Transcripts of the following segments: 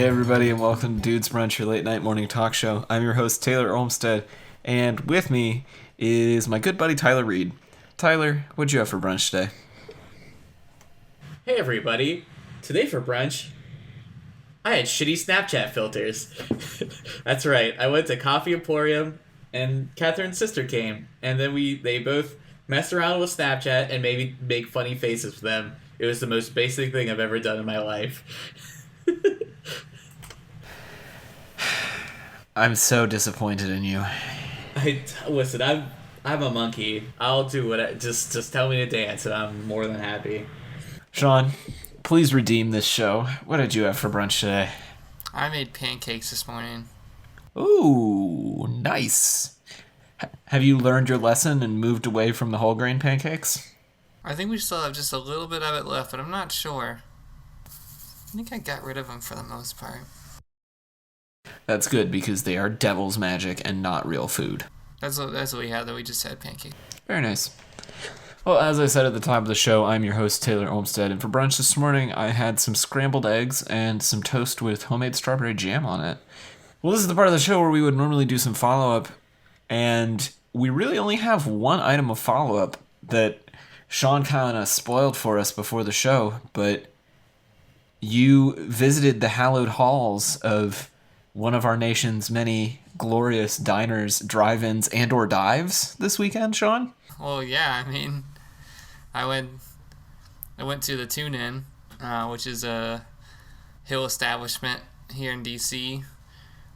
Hey everybody, and welcome to Dude's Brunch, your late night morning talk show. I'm your host Taylor Olmstead, and with me is my good buddy Tyler Reed. Tyler, what'd you have for brunch today? Hey everybody, today for brunch, I had shitty Snapchat filters. That's right, I went to Coffee Emporium, and Catherine's sister came, and then they both messed around with Snapchat and maybe make funny faces with them. It was the most basic thing I've ever done in my life. I'm so disappointed in you. Listen, I'm a monkey. I'll do what just tell me to dance, and I'm more than happy. Sean, please redeem this show. What did you have for brunch today? I made pancakes this morning. Ooh, nice. Have you learned your lesson and moved away from the whole grain pancakes? I think we still have just a little bit of it left, but I'm not sure. I think I got rid of them for the most part. That's good, because they are devil's magic and not real food. That's what we had, though. We just had pancakes. Very nice. Well, as I said at the top of the show, I'm your host, Taylor Olmstead, and for brunch this morning, I had some scrambled eggs and some toast with homemade strawberry jam on it. Well, this is the part of the show where we would normally do some follow-up, and we really only have one item of follow-up that Sean kind of spoiled for us before the show, but you visited the hallowed halls of one of our nation's many glorious diners, drive-ins, and or dives this weekend, Sean? Well, yeah, I mean, I went to the Tune-In, which is a hill establishment here in D.C.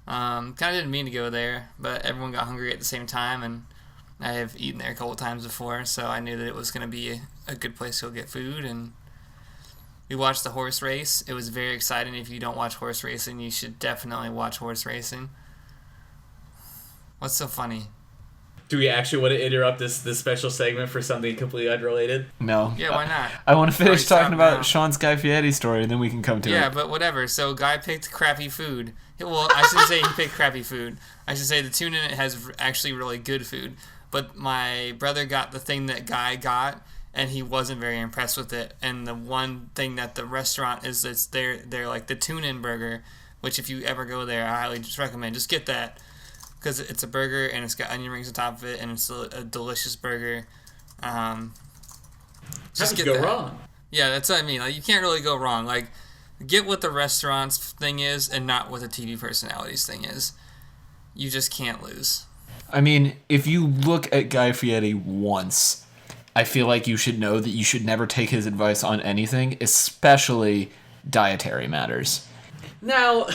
Kind of didn't mean to go there, but everyone got hungry at the same time, and I have eaten there a couple times before, so I knew that it was going to be a good place to go get food, and we watched the horse race. It was very exciting. If you don't watch horse racing, you should definitely watch horse racing. What's so funny? Do we actually want to interrupt this special segment for something completely unrelated? No. Yeah, why not? I want to finish talking about now. Sean's Guy Fieri story, and then we can come to it. Yeah, but whatever. So, Guy picked crappy food. Well, I shouldn't say he picked crappy food. I should say the Tune-In has actually really good food. But my brother got the thing that Guy got, and he wasn't very impressed with it. And the one thing that the restaurant is, that's they're like the Tune-In burger, which if you ever go there, I highly just recommend. Just get that, because it's a burger, and it's got onion rings on top of it, and it's a delicious burger. How Just could get you go that. wrong? Yeah, that's what I mean. Like, you can't really go wrong. Like, get what the restaurant's thing is and not what the TV personality's thing is. You just can't lose. I mean, if you look at Guy Fieri once, I feel like you should know that you should never take his advice on anything, especially dietary matters. Now,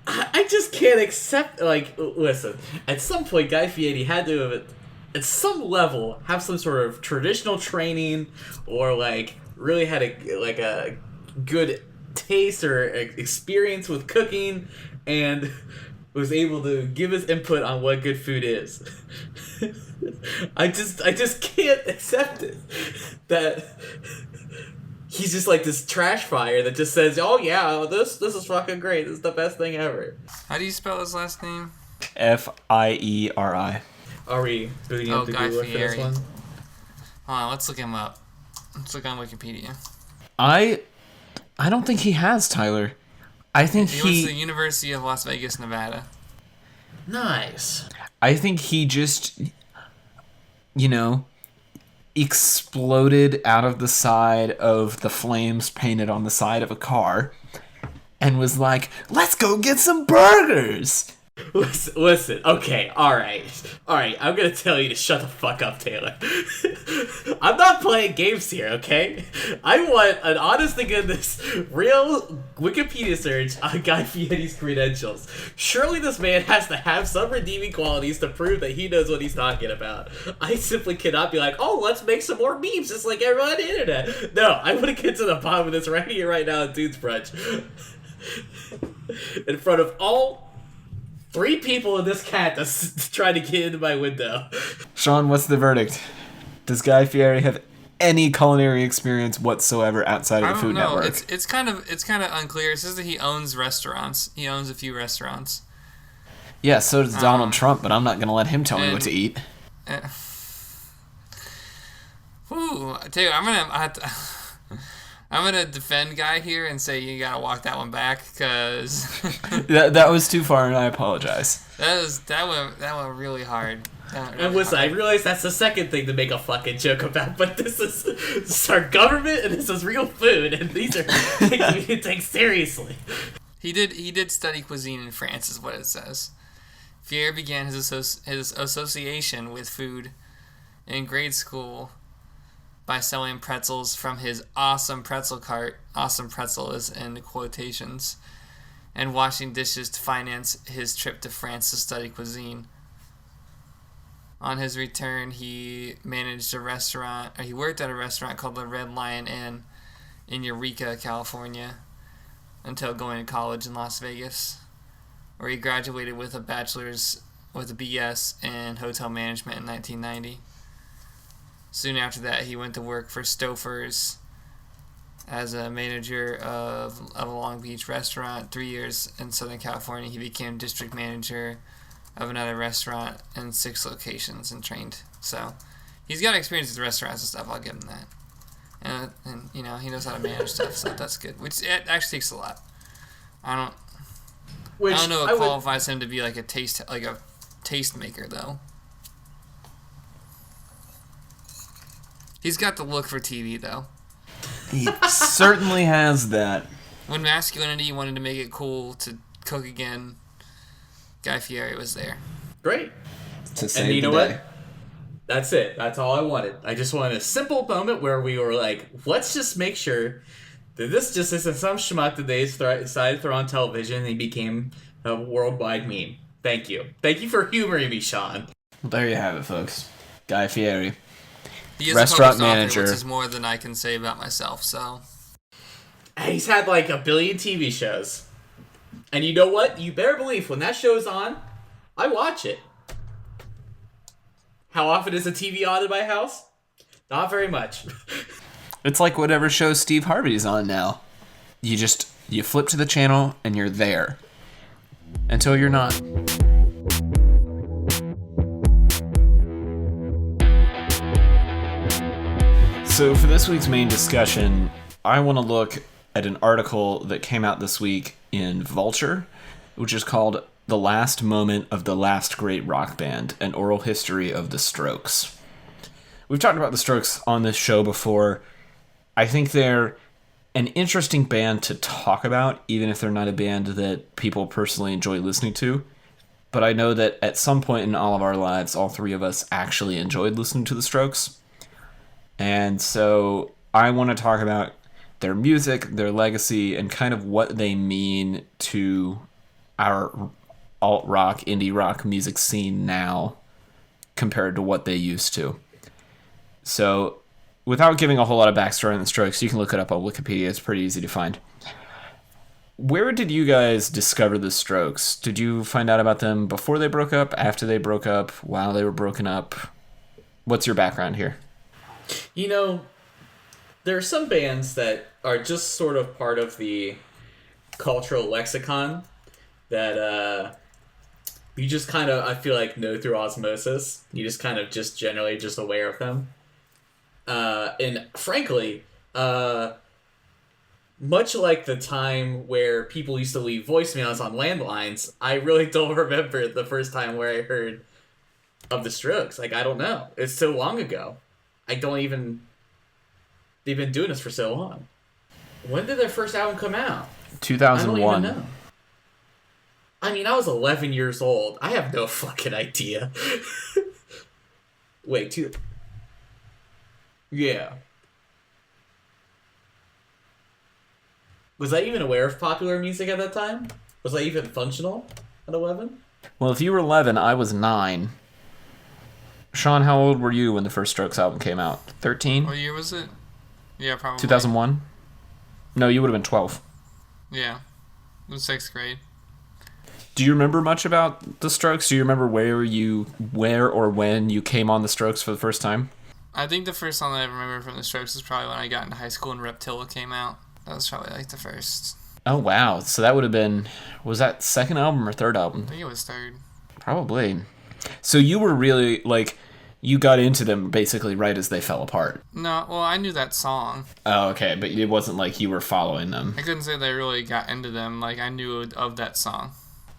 I just can't accept, listen, at some point Guy Fieri had to have, at some level, have some sort of traditional training, or really had a good taste or experience with cooking, and was able to give his input on what good food is. I just can't accept it that he's just like this trash fire that just says, "Oh yeah, this is fucking great. This is the best thing ever." How do you spell his last name? Fieri. Are we booting up the Guy Google for this Fieri. one? Hold on, let's look him up. Let's look on Wikipedia. I don't think he has, Tyler. I think He went to the University of Las Vegas, Nevada. Nice. I think he just, exploded out of the side of the flames painted on the side of a car and was like, let's go get some burgers. Listen, okay, alright, I'm gonna tell you to shut the fuck up, Taylor. I'm not playing games here, okay? I want an honest-to-goodness, real Wikipedia search on Guy Fieri's credentials. Surely this man has to have some redeeming qualities to prove that he knows what he's talking about. I simply cannot be like, oh, let's make some more memes just like everyone on the internet. No, I want to get to the bottom of this right here, right now at Dude's Brunch. In front of all 3 people in this cat that's trying to get into my window. Sean, what's the verdict? Does Guy Fieri have any culinary experience whatsoever outside of the Food Network? It's kind of unclear. It says that he owns restaurants. He owns a few restaurants. Yeah, so does Donald Trump, but I'm not going to let him tell me what to eat. Ooh, I tell you, I'm I'm gonna defend Guy here and say you gotta walk that one back because That was too far, and I apologize. that went really hard. And listen, I realize that's the second thing to make a fucking joke about, but this is our government and this is real food, and these are things we can take seriously. He did study cuisine in France, is what it says. Fieri began his association with food in grade school by selling pretzels from his awesome pretzel cart. Awesome pretzel is in quotations. And washing dishes to finance his trip to France to study cuisine. On his return, he managed a restaurant. He worked at a restaurant called the Red Lion Inn in Eureka, California, until going to college in Las Vegas, where he graduated with a BS in hotel management in 1990. Soon after that, he went to work for Stouffer's as a manager of a Long Beach restaurant. 3 years in Southern California, he became district manager of another restaurant in 6 locations and trained. So he's got experience with restaurants and stuff. I'll give him that. And you know, he knows how to manage stuff, so that's good. Which it actually takes a lot. I don't know what qualifies him to be like a taste maker though. He's got the look for TV though. He certainly has that. When masculinity wanted to make it cool to cook again, Guy Fieri was there. Great. To save and you know the day. what? That's it. That's all I wanted. I just wanted a simple moment where we were like, let's just make sure that this just isn't some schmuck that they decided to throw on television and he became a worldwide meme. Thank you. Thank you for humoring me, Sean. Well, there you have it, folks. Guy Fieri. He is Restaurant a published manager. author, which is more than I can say about myself, so. He's had like 1 billion TV shows. And you know what? You better believe when that show's on, I watch it. How often is a TV on in my house? Not very much. It's like whatever show Steve Harvey's on now. You flip to the channel and you're there. Until you're not. So for this week's main discussion, I want to look at an article that came out this week in Vulture, which is called The Last Moment of the Last Great Rock Band, An Oral History of the Strokes. We've talked about the Strokes on this show before. I think they're an interesting band to talk about, even if they're not a band that people personally enjoy listening to. But I know that at some point in all of our lives, all three of us actually enjoyed listening to the Strokes. And so I want to talk about their music, their legacy, and kind of what they mean to our alt-rock, indie rock music scene now compared to what they used to. So without giving a whole lot of backstory on the Strokes, you can look it up on Wikipedia. It's pretty easy to find. Where did you guys discover the Strokes? Did you find out about them before they broke up, after they broke up, while they were broken up? What's your background here? You know, there are some bands that are just sort of part of the cultural lexicon that you just kind of, I feel like, know through osmosis. You just kind of just generally just aware of them. And frankly, much like the time where people used to leave voicemails on landlines, I really don't remember the first time where I heard of the Strokes. Like, I don't know. It's so long ago. They've been doing this for so long. When did their first album come out? 2001. I don't even know. I mean, I was 11 years old. I have no fucking idea. Wait, yeah. Was I even aware of popular music at that time? Was I even functional at 11? Well, if you were 11, I was 9. Sean, how old were you when the first Strokes album came out? 13? What year was it? Yeah, probably. 2001? No, you would have been 12. Yeah. It was 6th grade. Do you remember much about the Strokes? Do you remember where or when you came on the Strokes for the first time? I think the first song that I remember from the Strokes is probably when I got into high school and Reptillia came out. That was probably like the first. Oh, wow. So that would have been... Was that second album or third album? I think it was third. Probably. So you were really, like... You got into them basically right as they fell apart. No, well, I knew that song. Oh, okay, but it wasn't like you were following them. I couldn't say that I really got into them. Like, I knew of that song.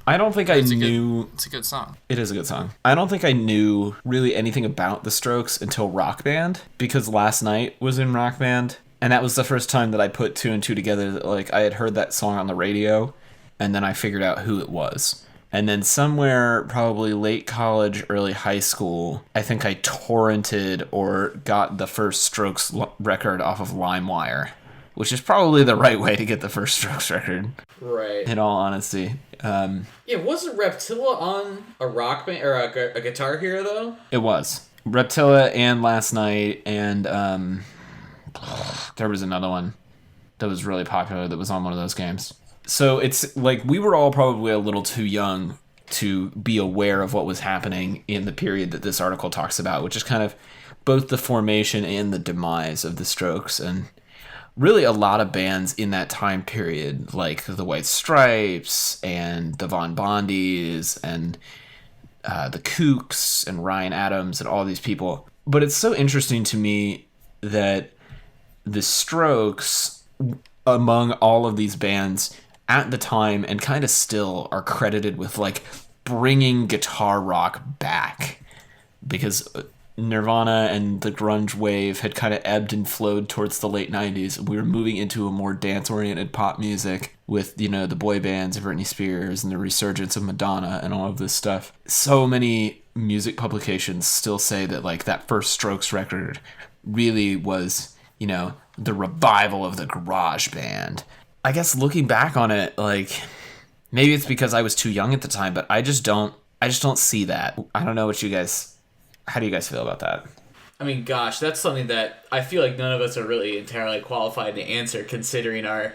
I don't think I knew... It's a good song. It is a good song. I don't think I knew really anything about the Strokes until Rock Band, because Last Night was in Rock Band, and that was the first time that I put two and two together. That, like, I had heard that song on the radio, and then I figured out who it was. And then somewhere, probably late college, early high school, I think I torrented or got the first Strokes record off of LimeWire, which is probably the right way to get the first Strokes record. Right. In all honesty. Yeah, wasn't Reptillia on a Rock Band or a Guitar Hero though? It was. Reptillia and Last Night, and there was another one that was really popular that was on one of those games. So it's like we were all probably a little too young to be aware of what was happening in the period that this article talks about, which is kind of both the formation and the demise of the Strokes, and really a lot of bands in that time period, like the White Stripes and the Bondies and the Kooks and Ryan Adams and all these people. But it's so interesting to me that the Strokes, among all of these bands at the time and kind of still, are credited with like bringing guitar rock back, because Nirvana and the grunge wave had kind of ebbed and flowed towards the late 90s. We were moving into a more dance-oriented pop music with, you know, the boy bands of Britney Spears and the resurgence of Madonna and all of this stuff. So many music publications still say that, like, that first Strokes record really was, you know, the revival of the garage band. I guess looking back on it, like, maybe it's because I was too young at the time, but I just don't see that. I don't know what you guys... How do you guys feel about that? I mean, gosh, that's something that I feel like none of us are really entirely qualified to answer, considering our...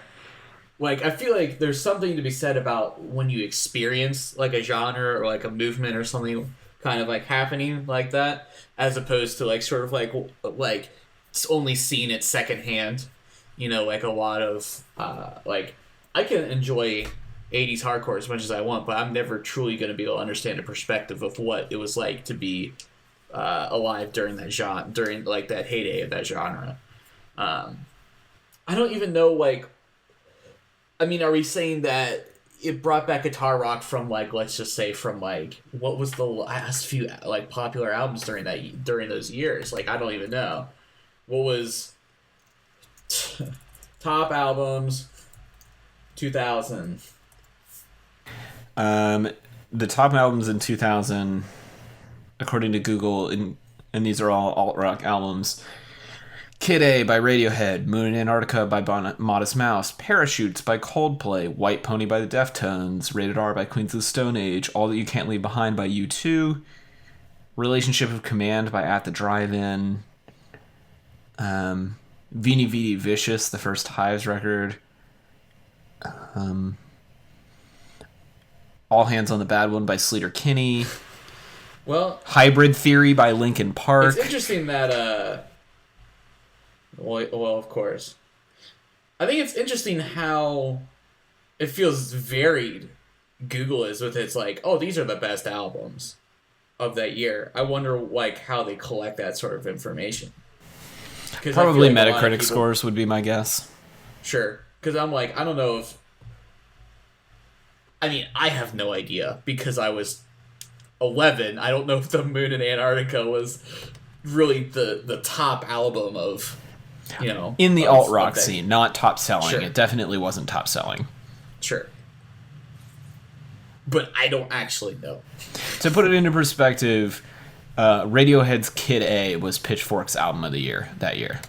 Like, I feel like there's something to be said about when you experience, like, a genre or, like, a movement or something kind of, like, happening like that, as opposed to, like, sort of, like it's only seen it secondhand. You know, like, a lot of, like, I can enjoy 80s hardcore as much as I want, but I'm never truly going to be able to understand the perspective of what it was like to be alive during that genre, during like that heyday of that genre. I don't even know, like, I mean, are we saying that it brought back guitar rock from, like, let's just say from, like, what was the last few, like, popular albums during those years? Like, I don't even know. What was top albums 2000? The top albums in 2000, according to Google, and these are all alt-rock albums: Kid A by Radiohead, Moon in Antarctica by Modest Mouse, Parachutes by Coldplay, White Pony by the Deftones, Rated R by Queens of the Stone Age, All That You Can't Leave Behind by U2, Relationship of Command by At the Drive-In, Veni Vidi Vicious, the first Hives record, All Hands on the Bad One by Sleater Kinney, Well, Hybrid Theory by Linkin Park. it's interesting that, well, of course. I think it's interesting how it feels varied Google is with its, like, oh, these are the best albums of that year. I wonder, like, how they collect that sort of information. Probably Metacritic scores would be my guess. Sure. Because I'm like, I don't know if... I mean, I have no idea because I was 11. I don't know if the Moon in Antarctica was really the top album of, you know... In the alt-rock scene, not top selling. Sure. It definitely wasn't top selling. Sure. But I don't actually know. To put it into perspective, Radiohead's Kid A was Pitchfork's album of the year that year.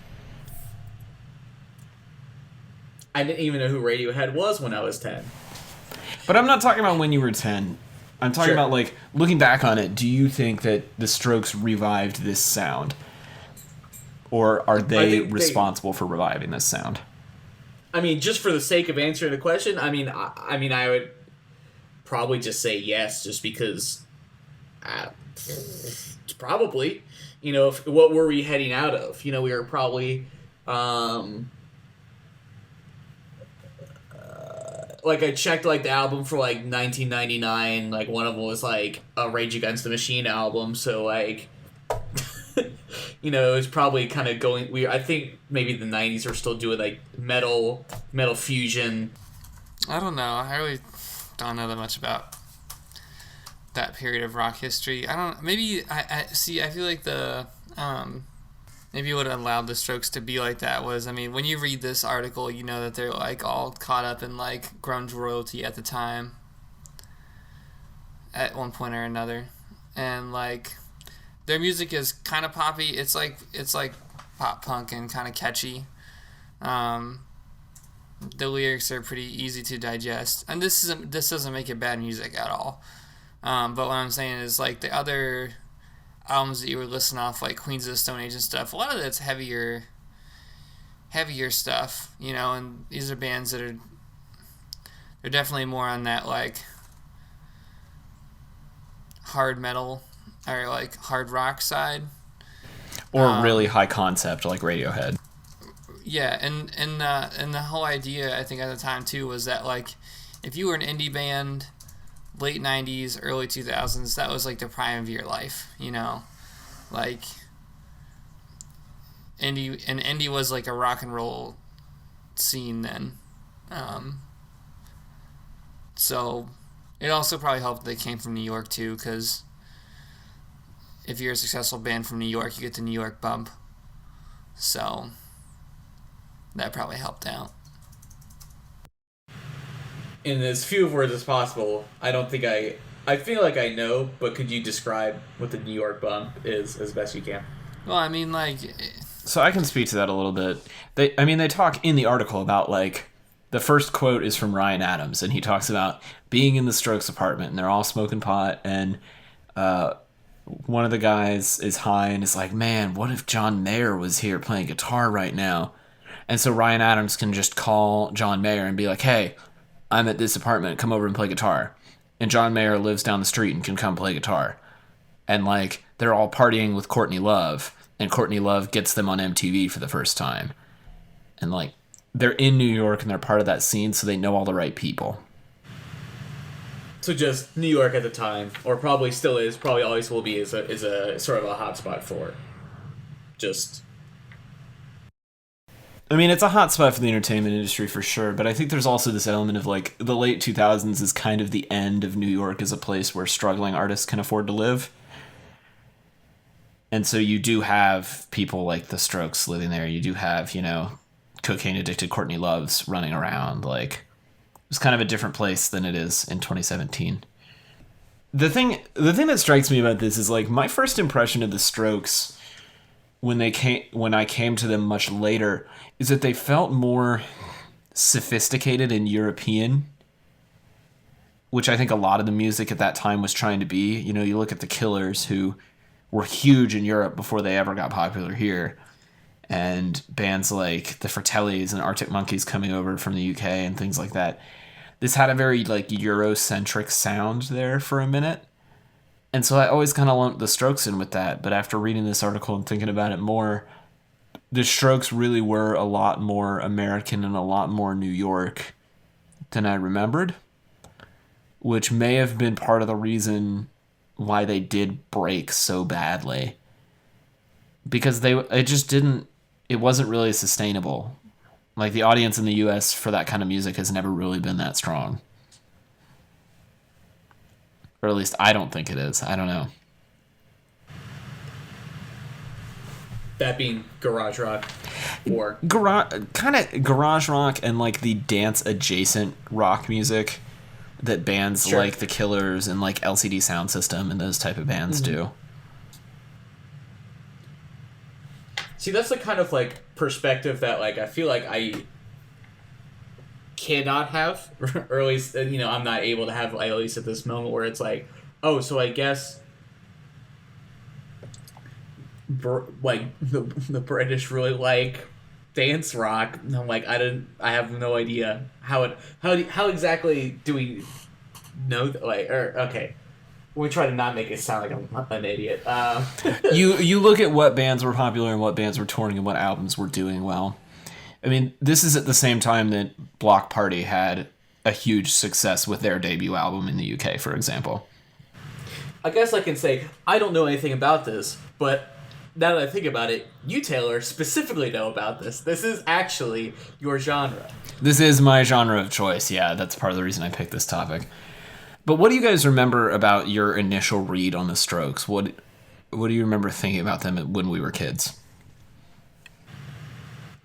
I didn't even know who Radiohead was when I was 10. But I'm not talking about when you were 10. I'm talking Sure. about, like, looking back on it, do you think that the Strokes revived this sound? Or are they responsible for reviving this sound? I mean, just for the sake of answering the question, I mean, I would probably just say yes, just because probably, you know, what were we heading out of? You know, we were probably like, I checked, like, the album for, like, 1999, like, one of them was, like, a Rage Against the Machine album, so, like, it was probably kind of going weird. I think maybe the 90s are still doing like metal fusion. I don't know. I really don't know that much about that period of rock history. Maybe I feel like the maybe what allowed the Strokes to be like that was, I mean, when you read this article, you know that they're like all caught up in like grunge royalty at the time at one point or another, and like their music is kind of poppy. It's like pop punk and kind of catchy. The lyrics are pretty easy to digest, and this doesn't make it bad music at all. But what I'm saying is like the other albums that you were listing off, like Queens of the Stone Age and stuff, a lot of that's heavier stuff, and these are bands that they're definitely more on that like hard metal or like hard rock side, or really high concept like Radiohead. Yeah, and the whole idea I think at the time too was that like if you were an indie band, late 90s, early 2000s, that was like the prime of your life, like indie was like a rock and roll scene then, so it also probably helped they came from New York too, because if you're a successful band from New York, you get the New York bump. So that probably helped out. In as few words as possible, I don't think I feel like I know, but could you describe what the New York bump is as best you can? Well, I mean, like... So I can speak to that a little bit. They talk in the article about, like, the first quote is from Ryan Adams, and he talks about being in the Strokes apartment, and they're all smoking pot, and one of the guys is high and is like, man, what if John Mayer was here playing guitar right now? And so Ryan Adams can just call John Mayer and be like, hey, I'm at this apartment, come over and play guitar. And John Mayer lives down the street and can come play guitar. And, like, they're all partying with Courtney Love, and Courtney Love gets them on MTV for the first time. And, like, they're in New York and they're part of that scene, so they know all the right people. So just New York at the time, or probably still is, probably always will be, is a sort of a hotspot for just... I mean, it's a hotspot for the entertainment industry for sure, but I think there's also this element of, like, the late 2000s is kind of the end of New York as a place where struggling artists can afford to live. And so you do have people like the Strokes living there. You do have, cocaine-addicted Courtney Loves running around. Like, it's kind of a different place than it is in 2017. The thing that strikes me about this is, like, my first impression of the Strokes when I came to them much later is that they felt more sophisticated and European, which I think a lot of the music at that time was trying to be. You look at the Killers, who were huge in Europe before they ever got popular here, and bands like the Fratellis and Arctic Monkeys coming over from the UK and things like that. This had a very, like, Eurocentric sound there for a minute. And so I always kind of lumped the Strokes in with that, but after reading this article and thinking about it more, the Strokes really were a lot more American and a lot more New York than I remembered, which may have been part of the reason why they did break so badly. Because it wasn't really sustainable. Like, the audience in the US for that kind of music has never really been that strong. Or at least I don't think it is. I don't know. That being garage rock or... kind of garage rock and, like, the dance-adjacent rock music that bands like The Killers and, like, LCD Sound System and those type of bands do. See, that's the kind of, like, perspective that, like, I feel like I cannot have, or at least, I'm not able to have, at least at this moment, where it's like, oh, so I guess, the British really like dance rock. And I'm like, I have no idea how exactly do we know that, like, or, okay. We try to not make it sound like I'm an idiot. You look at what bands were popular and what bands were touring and what albums were doing well. I mean, this is at the same time that Block Party had a huge success with their debut album in the UK, for example. I guess I can say, I don't know anything about this, but now that I think about it, you, Taylor, specifically know about this. This is actually your genre. This is my genre of choice. Yeah, that's part of the reason I picked this topic. But what do you guys remember about your initial read on the Strokes? What do you remember thinking about them when we were kids?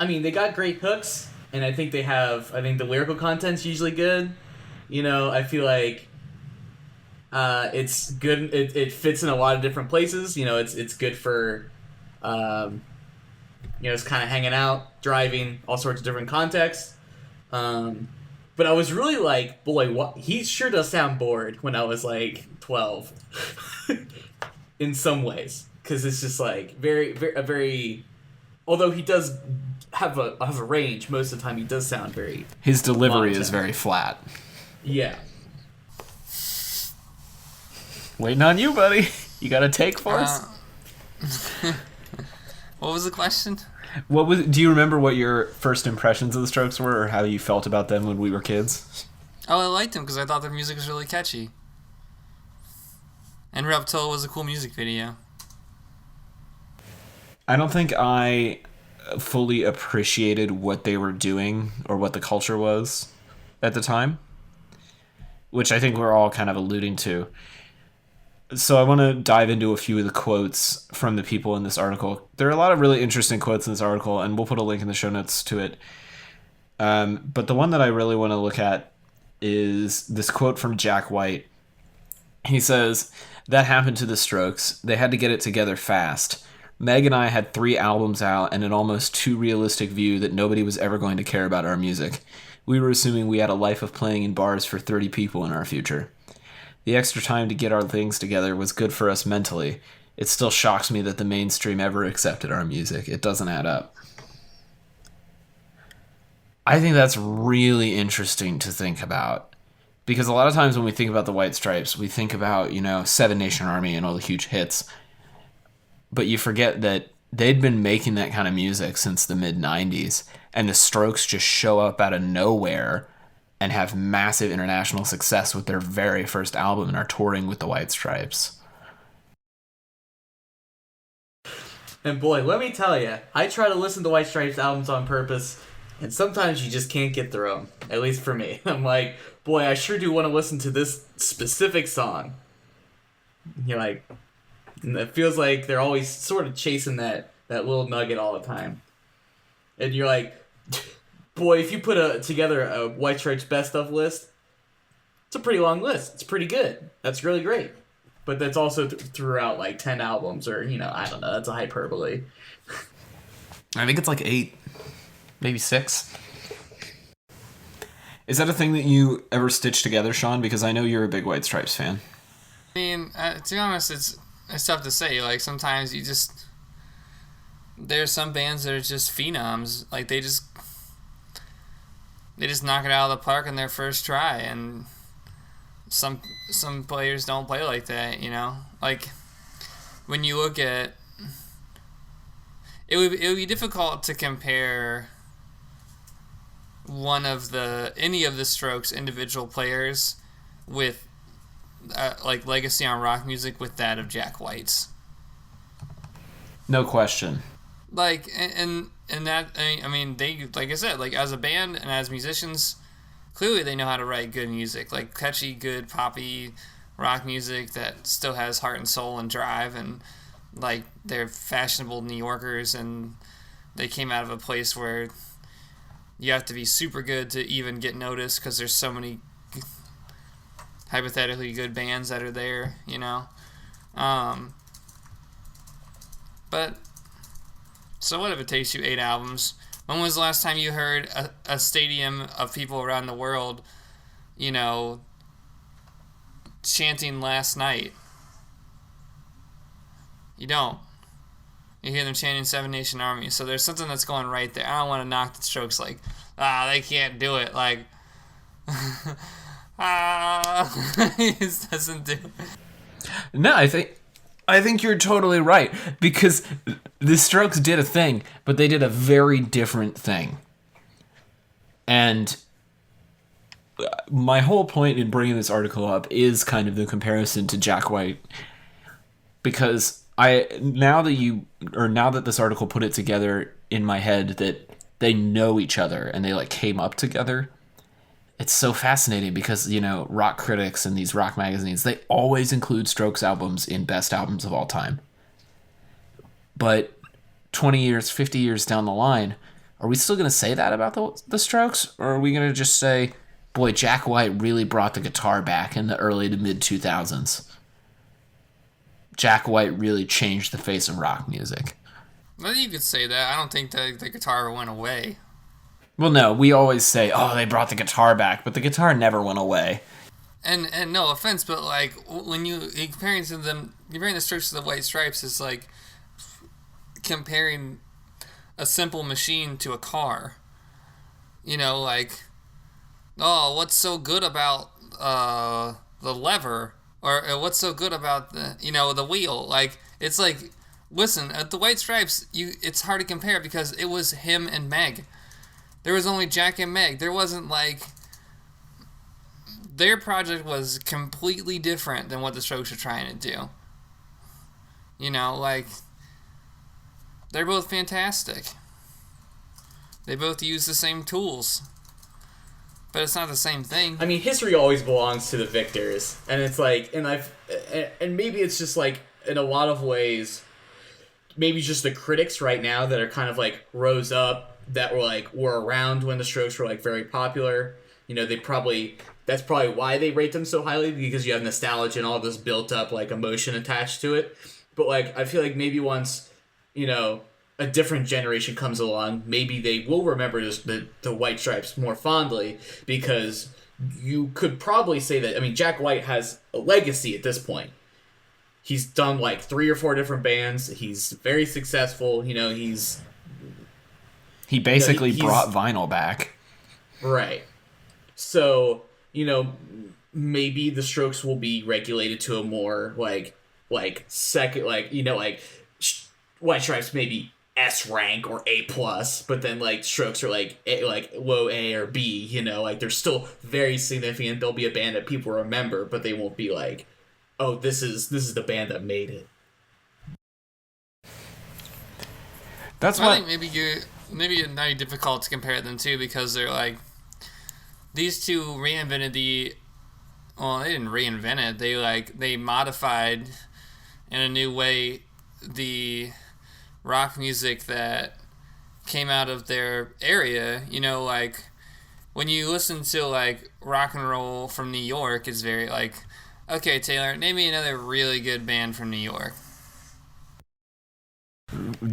I mean, they got great hooks, and I think the lyrical content's usually good. You know, I feel like it's good. It fits in a lot of different places. You know, it's good for, it's kind of hanging out, driving, all sorts of different contexts. But I was really like, boy, he sure does sound bored when I was like 12, in some ways, because it's just like very. Although he does have a range, most of the time he does sound very. His delivery is very flat. Yeah. Waiting on you, buddy. You got a take for us? What was the question? Do you remember what your first impressions of the Strokes were, or how you felt about them when we were kids? Oh, I liked them because I thought their music was really catchy. And Reptillia was a cool music video. I don't think I fully appreciated what they were doing or what the culture was at the time, which I think we're all kind of alluding to. So I want to dive into a few of the quotes from the people in this article. There are a lot of really interesting quotes in this article, and we'll put a link in the show notes to it. But the one that I really want to look at is this quote from Jack White. He says, "That happened to the Strokes. They had to get it together fast. Meg and I had 3 albums out and an almost too realistic view that nobody was ever going to care about our music. We were assuming we had a life of playing in bars for 30 people in our future. The extra time to get our things together was good for us mentally. It still shocks me that the mainstream ever accepted our music. It doesn't add up." I think that's really interesting to think about. Because a lot of times when we think about the White Stripes, we think about, Seven Nation Army and all the huge hits. But you forget that they'd been making that kind of music since the mid-90s, and the Strokes just show up out of nowhere and have massive international success with their very first album and are touring with the White Stripes. And boy, let me tell you, I try to listen to White Stripes albums on purpose, and sometimes you just can't get through them. At least for me. I'm like, boy, I sure do want to listen to this specific song. You're like... And it feels like they're always sort of chasing that little nugget all the time. And you're like, boy, if you put together a White Stripes best of list, it's a pretty long list. It's pretty good. That's really great. But that's also throughout like 10 albums or, I don't know. That's a hyperbole. I think it's like 8, maybe 6. Is that a thing that you ever stitched together, Sean? Because I know you're a big White Stripes fan. I mean, to be honest, it's tough to say. Like, sometimes there's some bands that are just phenoms. Like, they just knock it out of the park in their first try, and some players don't play like that, Like, when you look at... It would be difficult to compare any of the Strokes' individual players with like legacy on rock music with that of Jack White's. No question. Like, and that, I mean, they, like I said, like as a band and as musicians, clearly they know how to write good music, like catchy, good poppy rock music that still has heart and soul and drive, and like they're fashionable New Yorkers, and they came out of a place where you have to be super good to even get noticed because there's so many hypothetically good bands that are there, But so what if it takes you 8 albums? When was the last time you heard a stadium of people around the world, chanting Last Night? You don't. You hear them chanting Seven Nation Army. So there's something that's going right there. I don't want to knock the Strokes like, they can't do it. Like, he just doesn't do it. No, I think you're totally right, because the Strokes did a thing, but they did a very different thing. And my whole point in bringing this article up is kind of the comparison to Jack White, because now that this article put it together in my head that they know each other and they like came up together. It's so fascinating because, rock critics and these rock magazines, they always include Strokes albums in best albums of all time. But 20 years, 50 years down the line, are we still going to say that about the Strokes? Or are we going to just say, boy, Jack White really brought the guitar back in the early to mid 2000s. Jack White really changed the face of rock music. I think you could say that. I don't think the guitar went away. Well, no, we always say, oh, they brought the guitar back, but the guitar never went away. And no offense, but like when you comparing the Strokes to the White Stripes is like comparing a simple machine to a car. Like, oh, what's so good about the lever, or what's so good about the wheel? Like, it's like, listen, at the White Stripes, it's hard to compare because it was him and Meg. There was only Jack and Meg. There wasn't like, their project was completely different than what the Strokes are trying to do. Like, they're both fantastic. They both use the same tools. But it's not the same thing. I mean, history always belongs to the victors. And it's like, and maybe it's just like, in a lot of ways, maybe just the critics right now that are kind of like rose up, that were around when the Strokes were like very popular. That's probably why they rate them so highly, because you have nostalgia and all this built up like emotion attached to it. But like, I feel like maybe once, a different generation comes along, maybe they will remember the White Stripes more fondly, because you could probably say that, I mean, Jack White has a legacy at this point. He's done like 3 or 4 different bands. He's very successful. He basically brought vinyl back. Right. So, maybe the Strokes will be regulated to a more second, White Stripes maybe S rank or A plus, but then like Strokes are like low A or B, they're still very significant. They'll be a band that people remember, but they won't be like, oh, this is the band that made it. That's I think maybe it's not difficult to compare them too, because they're like, these two reinvented they didn't reinvent it. They modified in a new way the rock music that came out of their area. Like when you listen to like rock and roll from New York, it's very like, okay, Taylor, name me another really good band from New York.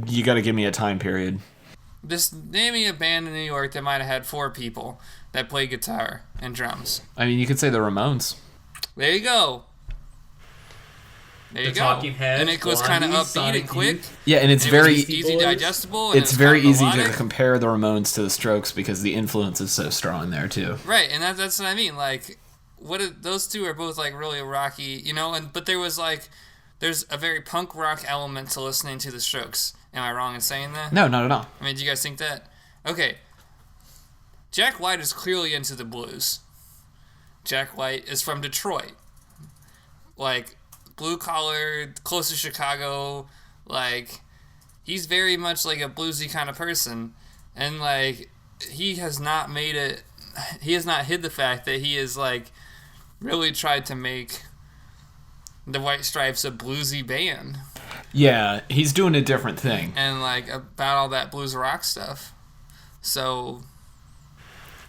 You got to give me a time period. Just name me a band in New York that might have had 4 people that play guitar and drums. I mean, you could say the Ramones. There you go. There you go. Talking Heads, and it was kind of upbeat Sonic and quick. Youth. Yeah, and it's It very was easy digestible. And it's very kind of easy to melodic. compare the Ramones to the Strokes because the influence is so strong there too. Right, and that's what I mean. Like, those two are both like really rocky, but there's a very punk rock element to listening to the Strokes. Am I wrong in saying that? No, not at all. I mean, do you guys think that? Okay. Jack White is clearly into the blues. Jack White is from Detroit. Like, blue collar, close to Chicago. Like, he's very much like a bluesy kind of person. And like, he has not hid the fact that he is like really tried to make the White Stripes a bluesy band. Yeah, he's doing a different thing. And like about all that blues rock stuff. So,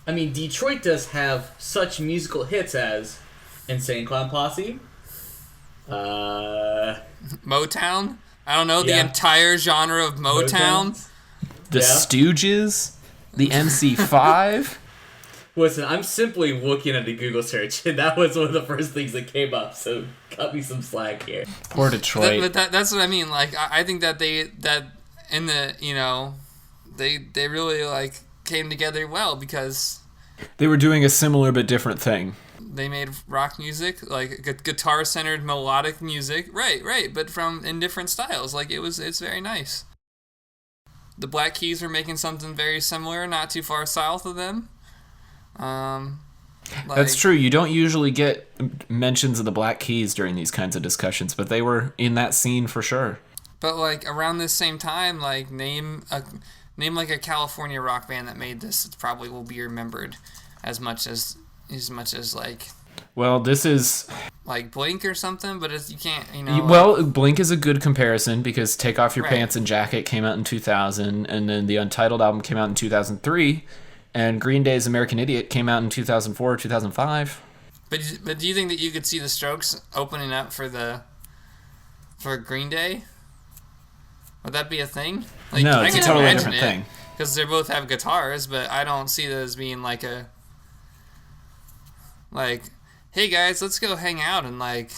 I mean, Detroit does have such musical hits as Insane Clown Posse, Motown. I don't know, the Yeah. entire genre of Motown. The Stooges, the MC5. Listen, I'm simply looking at the Google search, and that was one of the first things that came up, so cut me some slack here. Poor Detroit. That's what I mean. Like, I think that they really like came together well because They were doing a similar but different thing. they made rock music, like guitar-centered melodic music, right, but in different styles. Like it's very nice. The Black Keys were making something very similar, not too far south of them. That's true. You don't usually get mentions of the Black Keys during these kinds of discussions, but they were in that scene for sure. But like around this same time, like name like a California rock band that made this. It probably will be remembered as much as like. Well, this is like Blink or something, but you can't, well, Blink is a good comparison because Take Off Your Right. Pants and Jacket came out in 2000, and then the Untitled album came out in 2003, and Green Day's American Idiot came out in 2004 or 2005. But do you think that you could see the Strokes opening up for Green Day? Would that be a thing? Like, No, it's a totally different thing. Because they both have guitars, but I don't see that as being like hey guys, let's go hang out and like.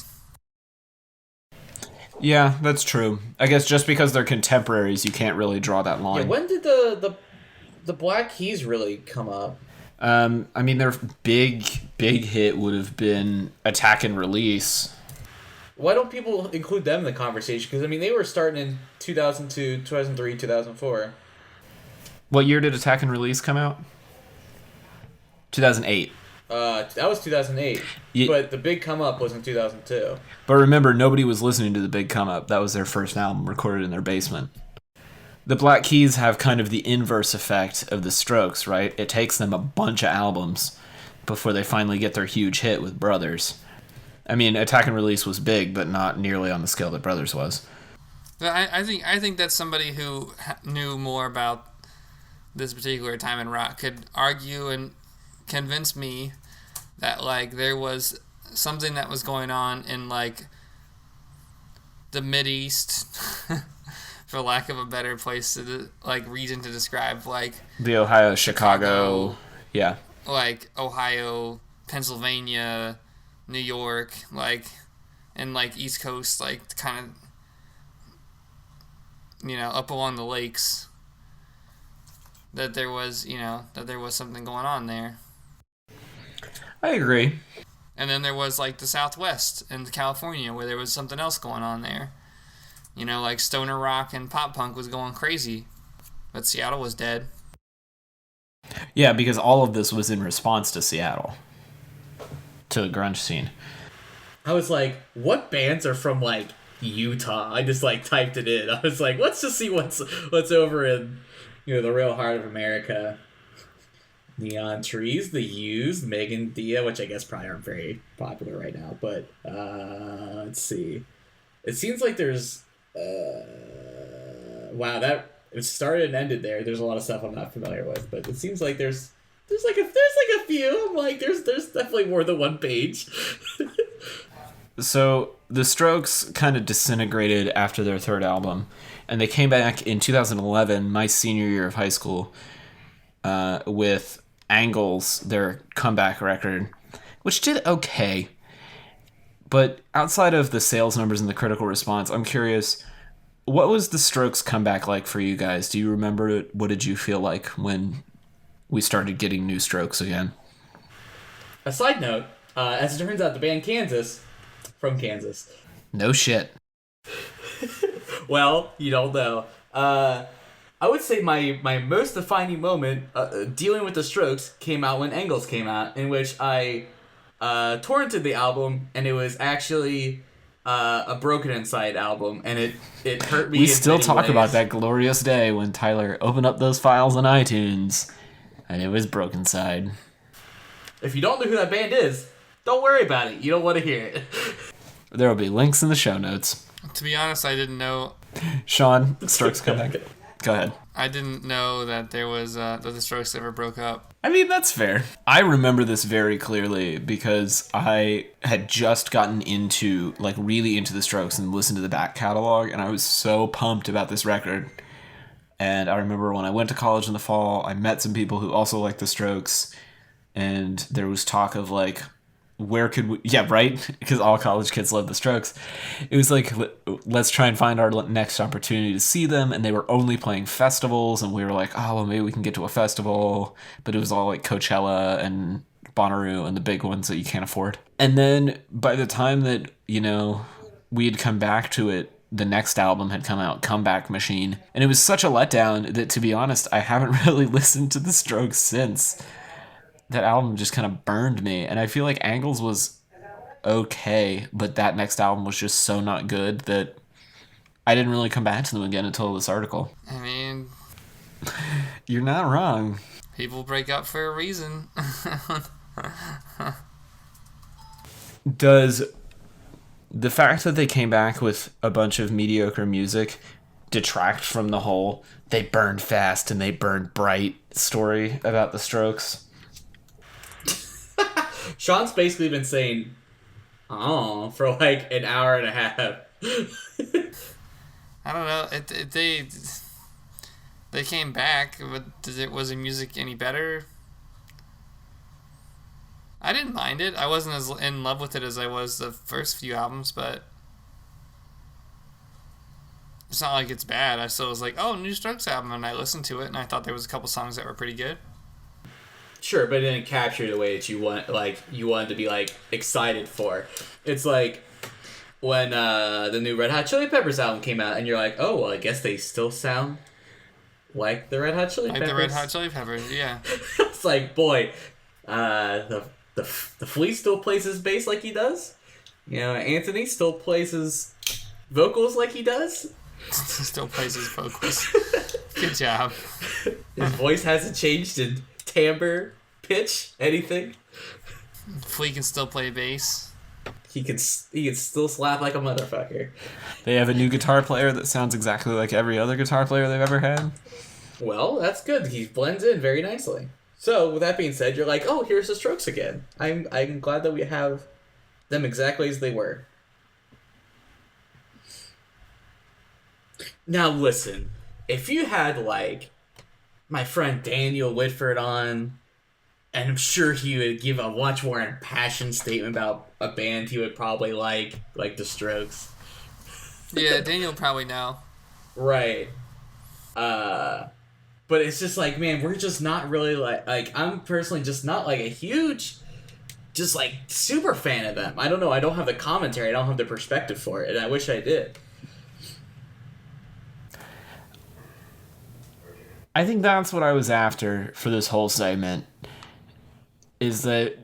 Yeah, that's true. I guess just because they're contemporaries, you can't really draw that line. Yeah, when did the Black Keys really come up? I mean, their big hit would have been Attack and Release. Why don't people include them in the conversation? Because, I mean, they were starting in 2002, 2003, 2004. What year did Attack and Release come out? 2008. That was 2008. But the big come up was in 2002. But remember, nobody was listening to the big come up. That was their first album recorded in their basement. The Black Keys have kind of the inverse effect of the Strokes, right? It takes them a bunch of albums before they finally get their huge hit with Brothers. I mean, Attack and Release was big, but not nearly on the scale that Brothers was. I think that somebody who knew more about this particular time in rock could argue and convince me that like there was something that was going on in like the Mideast, for lack of a better place to like region to describe, like the Ohio, Chicago, yeah, like Ohio, Pennsylvania, New York, like, and like East Coast, like kind of, up along the lakes. That there was something going on there. I agree. And then there was like the Southwest and California where there was something else going on there. Like stoner rock and pop punk was going crazy, but Seattle was dead. Yeah, because all of this was in response to Seattle, to the grunge scene. I was like, what bands are from like Utah? I just like typed it in. I was like, let's just see what's over in the real heart of America. Neon Trees, The Used, Megan Dia, which I guess probably aren't very popular right now, but let's see. It seems like there's wow, that it started and ended there. There's a lot of stuff I'm not familiar with, but it seems like there's like a few. I'm like there's definitely more than one page. So the Strokes kind of disintegrated after their third album, and they came back in 2011, my senior year of high school, with Angles, their comeback record, which did okay. But outside of the sales numbers and the critical response, I'm curious, what was the Strokes comeback like for you guys? Do you remember it? What did you feel like when we started getting new Strokes again? A side note, as it turns out, the band Kansas, from Kansas. No shit. Well, you don't know. I would say my most defining moment dealing with the Strokes came out when Angles came out, in which I torrented the album, and it was actually a Brokencyde album, and it hurt me. We in still many talk ways. about that glorious day when Tyler opened up those files on iTunes, and it was Brokencyde. If you don't know who that band is, don't worry about it. You don't want to hear it. There will be links in the show notes. To be honest, I didn't know. Sean, Strokes comeback. Go ahead. I didn't know that there was that the Strokes ever broke up. I mean, that's fair. I remember this very clearly because I had just gotten into, like, really into the Strokes and listened to the back catalog, and I was so pumped about this record. And I remember when I went to college in the fall, I met some people who also liked the Strokes, and there was talk of, like, where could we... Yeah, right? Because all college kids love the Strokes. It was like, let's try and find our next opportunity to see them, and they were only playing festivals, and we were like, oh, well, maybe we can get to a festival, but it was all like Coachella and Bonnaroo and the big ones that you can't afford. And then by the time that, we had come back to it, the next album had come out, Comeback Machine, and it was such a letdown that, to be honest, I haven't really listened to the Strokes since. That album just kind of burned me, and I feel like Angles was okay, but that next album was just so not good that I didn't really come back to them again until this article. I mean, You're not wrong. people break up for a reason. Does the fact that they came back with a bunch of mediocre music detract from the whole they burned fast and they burned bright story about the Strokes? Sean's basically been saying, "Oh," for like an hour and a half. I don't know. They came back, but was the music any better? I didn't mind it. I wasn't as in love with it as I was the first few albums, but it's not like it's bad. I still was like, oh, new Strokes album, and I listened to it, and I thought there was a couple songs that were pretty good. Sure, but it didn't capture the way that you wanted to be like excited for. It's like when the new Red Hot Chili Peppers album came out, and you're like, oh, well, I guess they still sound like the Red Hot Chili Peppers. Like the Red Hot Chili Peppers, yeah. It's like, boy, the Flea still plays his bass like he does. You know, Anthony still plays his vocals like he does. Still plays his vocals. Good job. His voice hasn't changed in timbre, pitch, anything. Flea can still play bass. He can still slap like a motherfucker. They have a new guitar player that sounds exactly like every other guitar player they've ever had. Well, that's good. He blends in very nicely. So, with that being said, you're like, oh, here's the Strokes again. I'm glad that we have them exactly as they were. Now, listen. If you had, like, my friend Daniel Whitford on, and I'm sure he would give a much more impassioned statement about a band he would probably like the Strokes. Yeah, Daniel probably know. Right. But it's just like, man, we're just not really like I'm personally just not like a huge, just like super fan of them. I don't know. I don't have the commentary. I don't have the perspective for it, and I wish I did. I think that's what I was after for this whole segment. Is that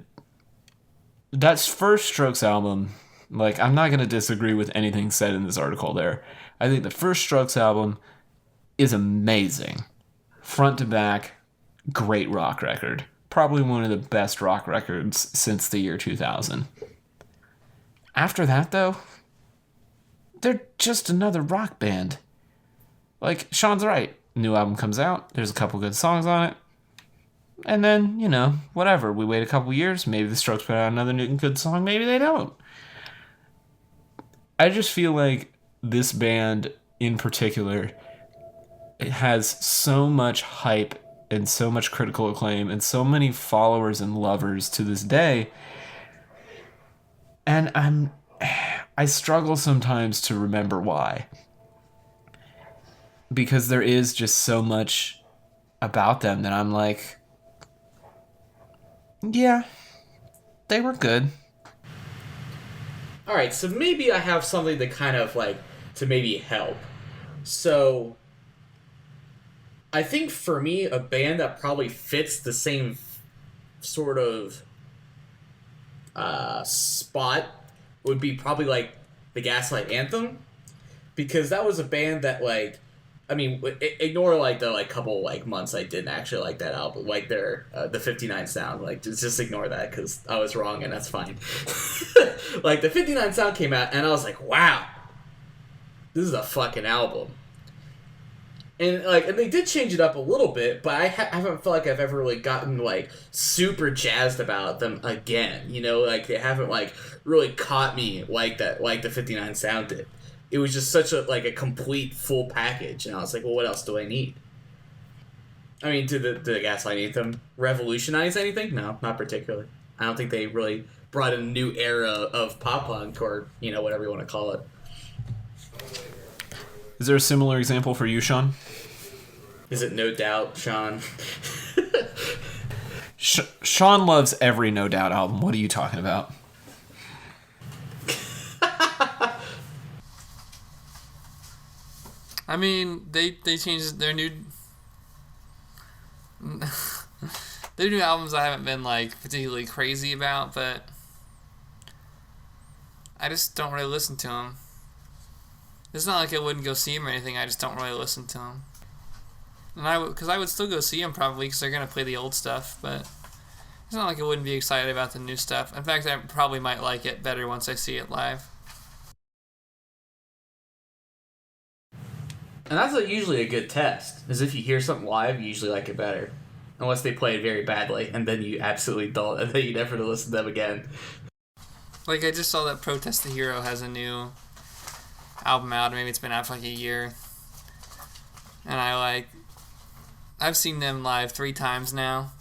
first Strokes album, like, I'm not going to disagree with anything said in this article there. I think the first Strokes album is amazing. Front to back, great rock record. Probably one of the best rock records since the year 2000. After that, though, they're just another rock band. Like, Sean's right. New album comes out, there's a couple good songs on it. And then, you know, whatever. We wait a couple years, maybe the Strokes put out another new good song, maybe they don't. I just feel like this band in particular, it has so much hype and so much critical acclaim and so many followers and lovers to this day. And I struggle sometimes to remember why. Because there is just so much about them that I'm like, yeah, they were good. All right, so maybe I have something to kind of like to maybe help. So I think for me, a band that probably fits the same sort of spot would be probably like the Gaslight Anthem, because that was a band that, like, I mean, ignore like the like couple like months I didn't actually like that album, like their the 59 sound, like just ignore that because I was wrong and that's fine. Like the 59 sound came out and I was like, wow, this is a fucking album. And like, and they did change it up a little bit, but I haven't felt like I've ever really gotten like super jazzed about them again. You know, like they haven't like really caught me like that, like the 59 sound did. It was just such a complete full package, and I was like, well, what else do I need? I mean, did the Gaslight Anthem revolutionize anything? No, not particularly. I don't think they really brought in a new era of pop punk, or, you know, whatever you want to call it. Is there a similar example for you, Sean? Is it No Doubt, Sean? Sean loves every No Doubt album. What are you talking about? I mean, they changed their new albums. I haven't been like particularly crazy about, but I just don't really listen to them. It's not like I wouldn't go see him or anything. I just don't really listen to him. And because I would still go see him probably because they're gonna play the old stuff. But it's not like I wouldn't be excited about the new stuff. In fact, I probably might like it better once I see it live. And that's usually a good test, is if you hear something live, you usually like it better. Unless they play it very badly, and then you absolutely don't, and then you never listen to them again. Like, I just saw that Protest the Hero has a new album out. Maybe it's been out for like a year. And I've seen them live 3 times now.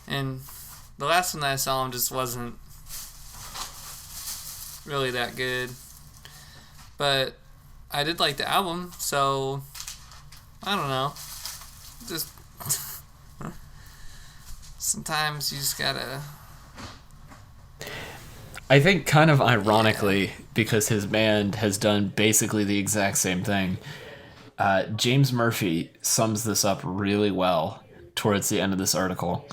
And the last one that I saw them just wasn't really that good. But I did like the album, so I don't know. Just sometimes you just gotta. I think kind of ironically, because his band has done basically the exact same thing, James Murphy sums this up really well towards the end of this article.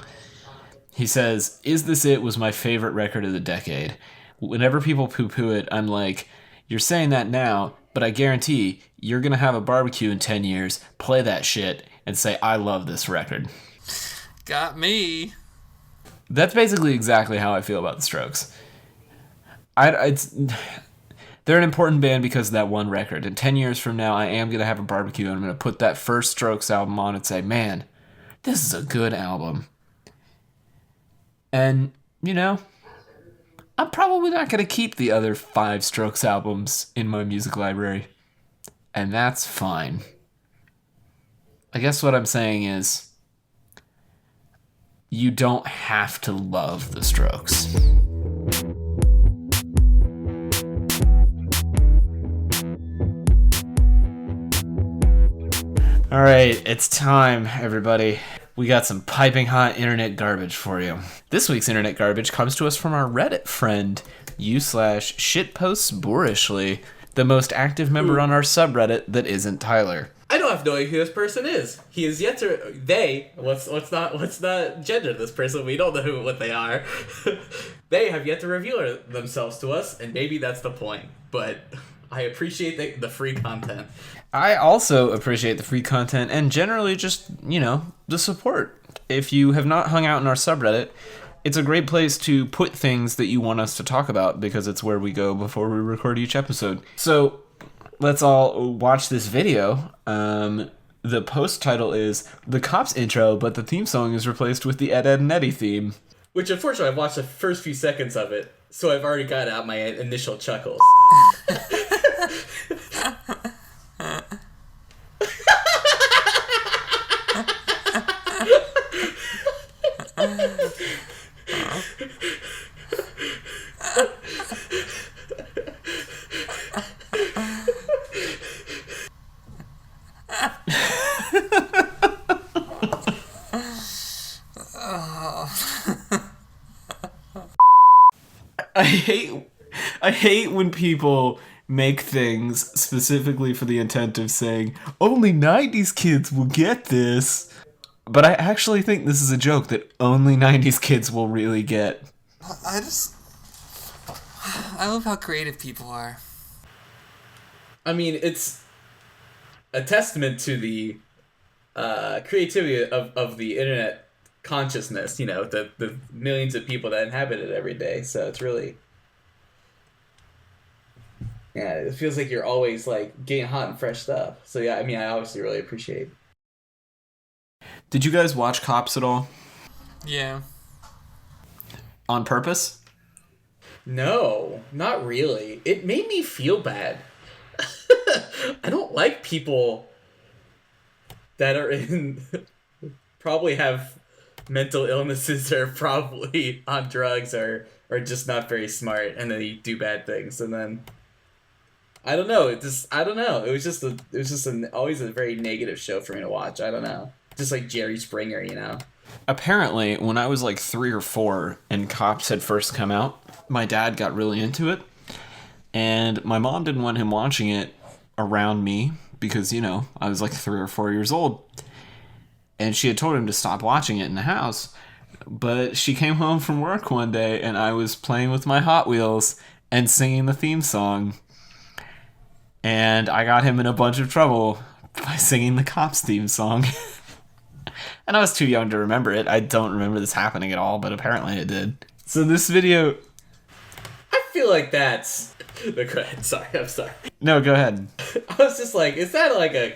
He says, "Is This It was my favorite record of the decade. Whenever people poo-poo it, I'm like, you're saying that now, but I guarantee you're going to have a barbecue in 10 years, play that shit, and say, I love this record." Got me. That's basically exactly how I feel about the Strokes. They're an important band because of that one record. And 10 years from now, I am going to have a barbecue, and I'm going to put that first Strokes album on and say, man, this is a good album. And, you know, I'm probably not going to keep the other 5 Strokes albums in my music library. And that's fine. I guess what I'm saying is, you don't have to love the Strokes. All right, it's time, everybody. We got some piping hot internet garbage for you. This week's internet garbage comes to us from our Reddit friend, u/shitposts boorishly, the most active member on our subreddit that isn't Tyler. I don't have no idea who this person is. He is yet to let's not gender this person. We don't know what they are. They have yet to reveal themselves to us, and maybe that's the point. But I appreciate the free content. I also appreciate the free content and generally just, the support. If you have not hung out in our subreddit, it's a great place to put things that you want us to talk about because it's where we go before we record each episode. So let's all watch this video. The post title is The Cops Intro, but the theme song is replaced with the Ed, Ed, and Eddy theme. Which, unfortunately, I've watched the first few seconds of it, so I've already got out my initial chuckles. I hate when people make things specifically for the intent of saying, only 90s kids will get this. But I actually think this is a joke that only 90s kids will really get. I love how creative people are. I mean, it's a testament to the creativity of the internet consciousness, the millions of people that inhabit it every day. So it's really, it feels like you're always getting hot and fresh stuff. So yeah, I mean, I obviously really appreciate. Did you guys watch Cops at all? Yeah. On purpose? No, not really. It made me feel bad. I don't like people that are probably have mental illnesses or probably on drugs or just not very smart, and they do bad things, and then I don't know. It was just always a very negative show for me to watch. I don't know. Just like Jerry Springer, Apparently, when I was 3 or 4 and Cops had first come out, my dad got really into it, and my mom didn't want him watching it around me because, I was 3 or 4 years old. And she had told him to stop watching it in the house. But she came home from work one day and I was playing with my Hot Wheels and singing the theme song. And I got him in a bunch of trouble by singing the Cops theme song. And I was too young to remember it. I don't remember this happening at all, but apparently it did. So this video... I feel like that's... Go ahead, sorry, I'm sorry. No, go ahead. I was just like, is that like a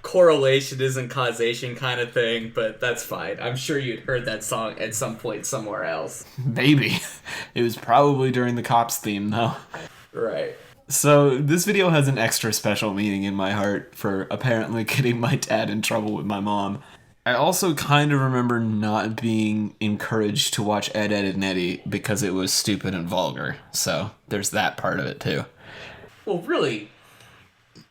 correlation isn't causation kind of thing? But that's fine. I'm sure you'd heard that song at some point somewhere else. Maybe. It was probably during the Cops theme, though. Right. So this video has an extra special meaning in my heart for apparently getting my dad in trouble with my mom. I also kind of remember not being encouraged to watch Ed, Edd and Eddy because it was stupid and vulgar. So there's that part of it too. Well, really,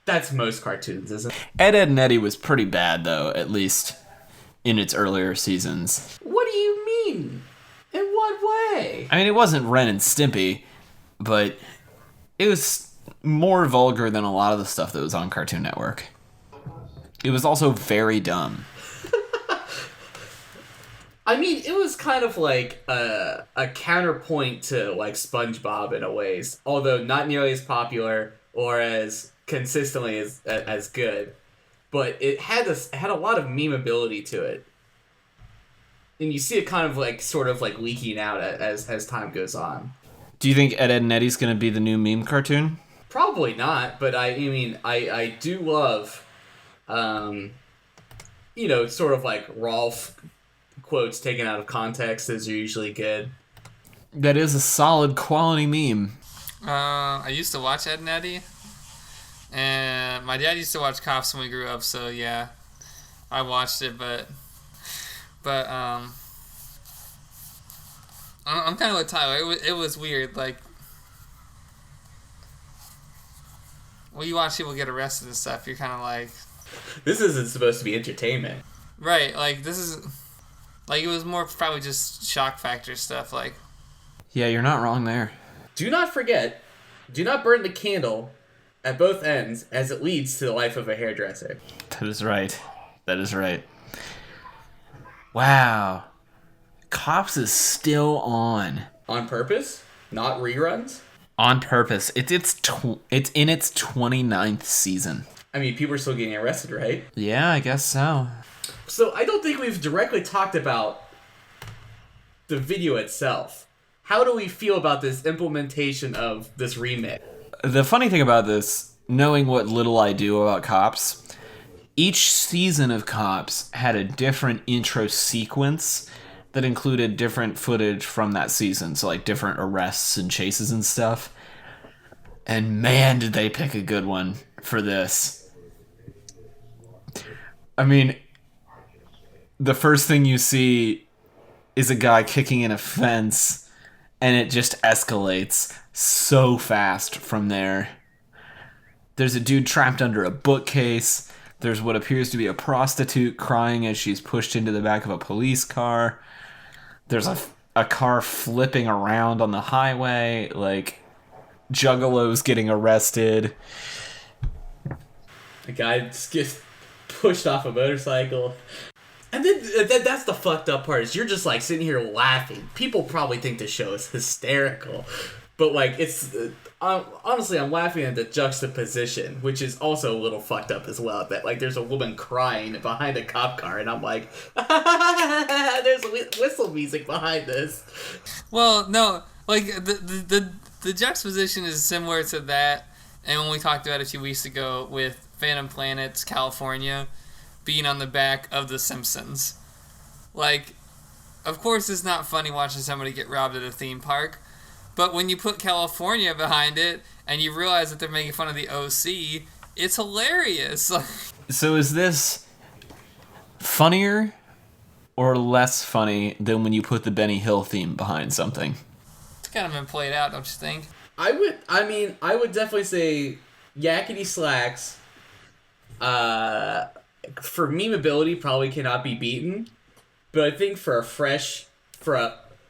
that's most cartoons, isn't it? Ed, Edd and Eddy was pretty bad though, at least in its earlier seasons. What do you mean? In what way? I mean, it wasn't Ren and Stimpy, but it was more vulgar than a lot of the stuff that was on Cartoon Network. It was also very dumb. I mean, it was kind of like a counterpoint to like SpongeBob in a ways, although not nearly as popular or as consistently as good. But it had a lot of memeability to it, and you see it kind of like sort of like leaking out as time goes on. Do you think Ed, Edd and Eddy's gonna be the new meme cartoon? Probably not, but I do love, sort of like Rolf quotes taken out of context is usually good. That is a solid quality meme. I used to watch Ed and Eddy, and my dad used to watch Cops when we grew up, so yeah, I watched it, but I'm kind of with Tyler. It was weird, like when you watch people get arrested and stuff, you're kind of like, this isn't supposed to be entertainment, right? Like this is. Like, it was more probably just shock factor stuff, like... Yeah, you're not wrong there. Do not forget, do not burn the candle at both ends as it leads to the life of a hairdresser. That is right. That is right. Wow. Cops is still on. On purpose? Not reruns? On purpose. It's in its 29th season. I mean, people are still getting arrested, right? Yeah, I guess so. So I don't think we've directly talked about the video itself. How do we feel about this implementation of this remake? The funny thing about this, knowing what little I do about Cops, each season of Cops had a different intro sequence that included different footage from that season. So like different arrests and chases and stuff. And man, did they pick a good one for this. I mean, the first thing you see is a guy kicking in a fence, and it just escalates so fast from there. There's a dude trapped under a bookcase. There's what appears to be a prostitute crying as she's pushed into the back of a police car. There's a car flipping around on the highway, like juggalos getting arrested. The guy just gets pushed off a motorcycle. And then that's the fucked up part, is you're just like sitting here laughing. People probably think the show is hysterical. But like, it's honestly, I'm laughing at the juxtaposition, which is also a little fucked up as well. That like there's a woman crying behind a cop car, and I'm like, there's whistle music behind this. Well, no, like the juxtaposition is similar to that, and when we talked about it a few weeks ago with Phantom Planet's California being on the back of The Simpsons. Like, of course it's not funny watching somebody get robbed at a theme park, but when you put California behind it and you realize that they're making fun of the OC, it's hilarious. So is this funnier or less funny than when you put the Benny Hill theme behind something? It's kind of been played out, don't you think? I would definitely say Yakety Slacks, for memeability, probably cannot be beaten. But I think for a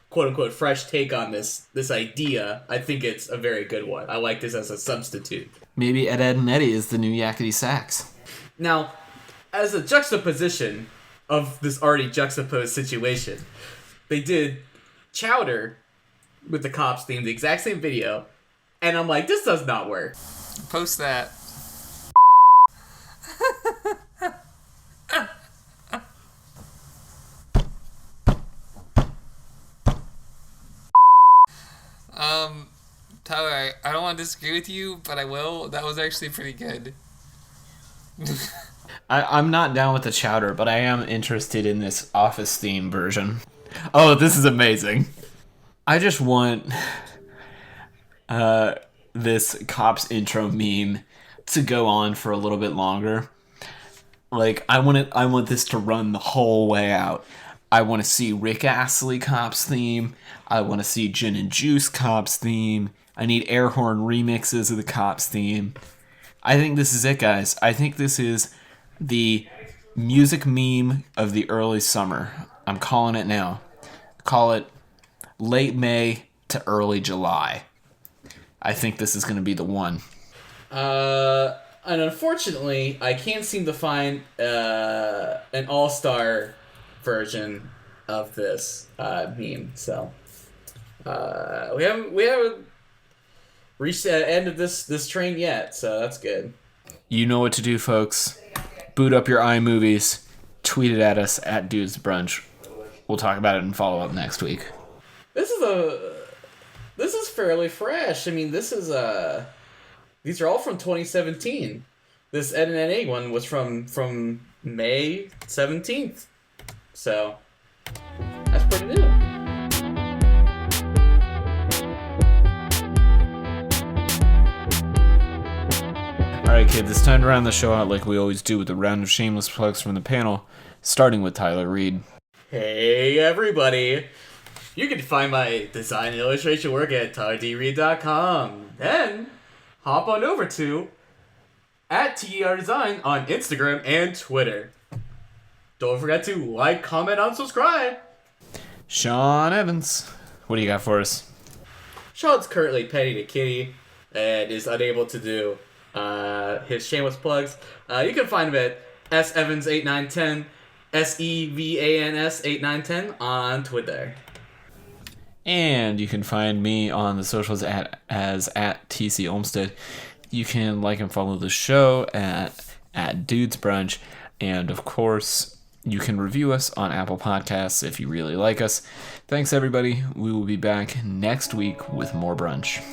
quote-unquote fresh take on this idea, I think it's a very good one. I like this as a substitute. Maybe Ed, Edd and Eddy is the new Yakety Sax. Now, as a juxtaposition of this already juxtaposed situation, they did Chowder with the Cops theme, the exact same video, and I'm like, this does not work. Post that. Tyler, I don't want to disagree with you, but I will. That was actually pretty good. I'm not down with the chowder, but I am interested in this office theme version. Oh, this is amazing. I just want this cops intro meme to go on for a little bit longer. Like I want this to run the whole way out. I want to see Rick Astley cops theme. I want to see Gin and Juice cops theme. I need air horn remixes of the cops theme. I think this is it, guys. I think this is the music meme of the early summer. I'm calling it now. Call it late May to early July. I think this is going to be the one. And unfortunately, I can't seem to find an all-star version of this meme. So we haven't reached the end of this train yet. So that's good. You know what to do, folks. Boot up your iMovies. Tweet it at us at Dudes Brunch. We'll talk about it and follow up next week. This is fairly fresh. I mean, these are all from 2017. This Ed and Eddy one was from May 17th. So that's pretty new. Alright, kids, it's time to round the show out like we always do with a round of shameless plugs from the panel, starting with Tyler Reed. Hey everybody! You can find my design and illustration work at TylerDReed.com. Then hop on over to @TERDesign on Instagram and Twitter. Don't forget to like, comment, and subscribe. Sean Evans, what do you got for us? Sean's currently petting a kitty and is unable to do his shameless plugs. You can find him at SEvans8910, SEVANS8910 on Twitter. And you can find me on the socials as at TC Olmstead. You can like and follow the show at Dudes Brunch. And of course, you can review us on Apple Podcasts if you really like us. Thanks, everybody. We will be back next week with more brunch.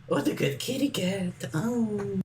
What a good kitty cat. Oh.